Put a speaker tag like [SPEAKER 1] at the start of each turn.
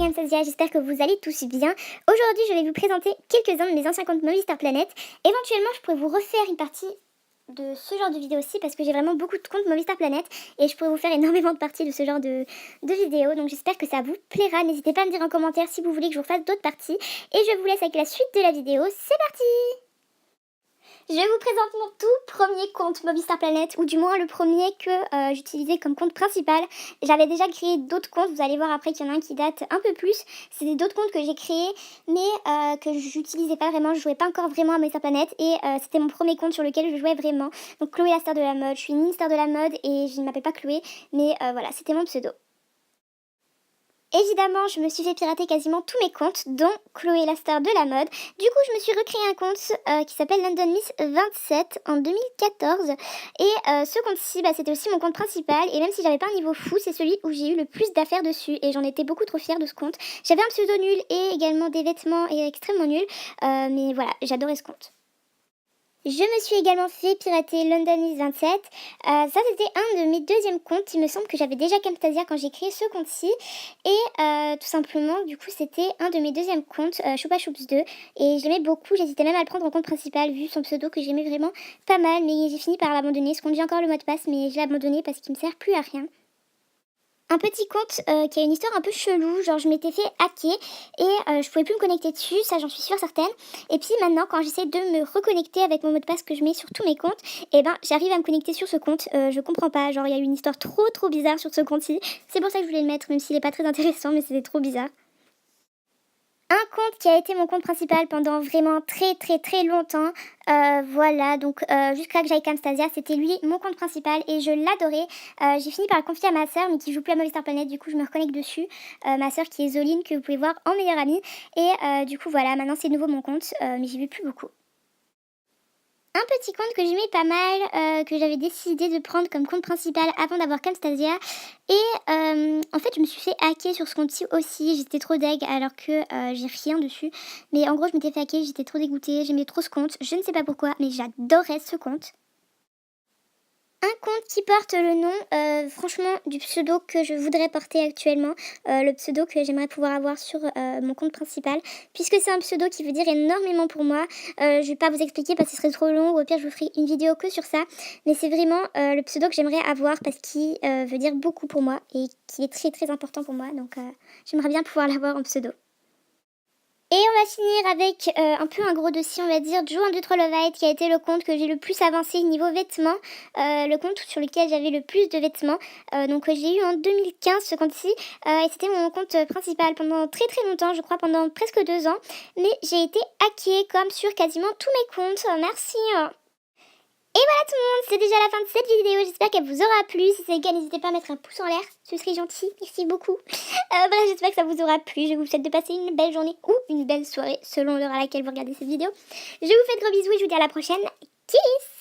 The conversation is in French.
[SPEAKER 1] Camtasia, j'espère que vous allez tous bien. Aujourd'hui, je vais vous présenter quelques-uns de mes anciens comptes Movistar Planet. Éventuellement, je pourrais vous refaire une partie de ce genre de vidéo aussi parce que j'ai vraiment beaucoup de comptes Movistar Planet et je pourrais vous faire énormément de parties de ce genre de vidéos. Donc j'espère que ça vous plaira. N'hésitez pas à me dire en commentaire si vous voulez que je vous fasse d'autres parties. Et je vous laisse avec la suite de la vidéo. C'est parti! Je vous présente mon tout premier compte Movistar Planet, ou du moins le premier que j'utilisais comme compte principal. J'avais déjà créé d'autres comptes, vous allez voir après qu'il y en a un qui date un peu plus. C'est d'autres comptes que j'ai créés, mais que j'utilisais pas vraiment, je jouais pas encore vraiment à Movistar Planet. Et c'était mon premier compte sur lequel je jouais vraiment. Donc Chloé la star de la mode, je suis une star de la mode et je ne m'appelle pas Chloé, mais voilà, c'était mon pseudo. Évidemment, je me suis fait pirater quasiment tous mes comptes, dont Chloé la star de la mode. Du coup, je me suis recréé un compte qui s'appelle London Miss 27 en 2014. Et ce compte-ci, c'était aussi mon compte principal. Et même si j'avais pas un niveau fou, c'est celui où j'ai eu le plus d'affaires dessus. Et j'en étais beaucoup trop fière de ce compte. J'avais un pseudo nul et également des vêtements extrêmement nuls. Mais voilà, j'adorais ce compte. Je me suis également fait pirater London Miss 27. Ça, c'était un de mes deuxièmes comptes. Il me semble que j'avais déjà Camtasia quand j'ai créé ce compte-ci. Et tout simplement, du coup, c'était un de mes deuxièmes comptes, Choupa Choups 2. Et je l'aimais beaucoup. J'hésitais même à le prendre en compte principal vu son pseudo que j'aimais vraiment pas mal. Mais j'ai fini par l'abandonner. Je conduis encore le mot de passe, mais je l'ai abandonné parce qu'il me sert plus à rien. Un petit compte qui a une histoire un peu chelou, genre je m'étais fait hacker et je pouvais plus me connecter dessus, ça j'en suis sûre certaine. Et puis maintenant quand j'essaie de me reconnecter avec mon mot de passe que je mets sur tous mes comptes, et j'arrive à me connecter sur ce compte, je comprends pas, genre il y a eu une histoire trop bizarre sur ce compte-ci. C'est pour ça que je voulais le mettre même s'il est pas très intéressant, mais c'était trop bizarre. Un compte qui a été mon compte principal pendant vraiment très longtemps, voilà, donc jusqu'à que j'aille Camtasia, c'était lui mon compte principal et je l'adorais. J'ai fini par le confier à ma soeur mais qui joue plus à Movistar Planet, du coup je me reconnecte dessus. Ma soeur qui est Zoline, que vous pouvez voir en meilleure amie, et du coup voilà, maintenant c'est de nouveau mon compte, mais j'y vais plus beaucoup. Un petit compte que j'aimais pas mal, que j'avais décidé de prendre comme compte principal avant d'avoir Camtasia. Et en fait, je me suis fait hacker sur ce compte-ci aussi. J'étais trop deg alors que j'ai rien dessus. Mais en gros, je m'étais fait hacker, j'étais trop dégoûtée. J'aimais trop ce compte. Je ne sais pas pourquoi, mais j'adorais ce compte. Un compte qui porte le nom, franchement, du pseudo que je voudrais porter actuellement, le pseudo que j'aimerais pouvoir avoir sur mon compte principal, puisque c'est un pseudo qui veut dire énormément pour moi. Je vais pas vous expliquer parce que ce serait trop long, ou au pire je vous ferai une vidéo que sur ça, mais c'est vraiment le pseudo que j'aimerais avoir parce qu'il veut dire beaucoup pour moi et qui est très important pour moi, donc j'aimerais bien pouvoir l'avoir en pseudo. Et on va finir avec un peu un gros dossier, on va dire, Joe 1, 2, 3 Love It, qui a été le compte que j'ai le plus avancé niveau vêtements, le compte sur lequel j'avais le plus de vêtements, donc j'ai eu en 2015 ce compte-ci, et c'était mon compte principal pendant très longtemps, je crois pendant presque 2 ans, mais j'ai été hackée comme sur quasiment tous mes comptes, merci. Et voilà tout le monde, c'est déjà la fin de cette vidéo, j'espère qu'elle vous aura plu. Si c'est le cas, n'hésitez pas à mettre un pouce en l'air, ce serait gentil, merci beaucoup. Voilà, j'espère que ça vous aura plu, je vous souhaite de passer une belle journée ou une belle soirée selon l'heure à laquelle vous regardez cette vidéo. Je vous fais de gros bisous et je vous dis à la prochaine, kiss.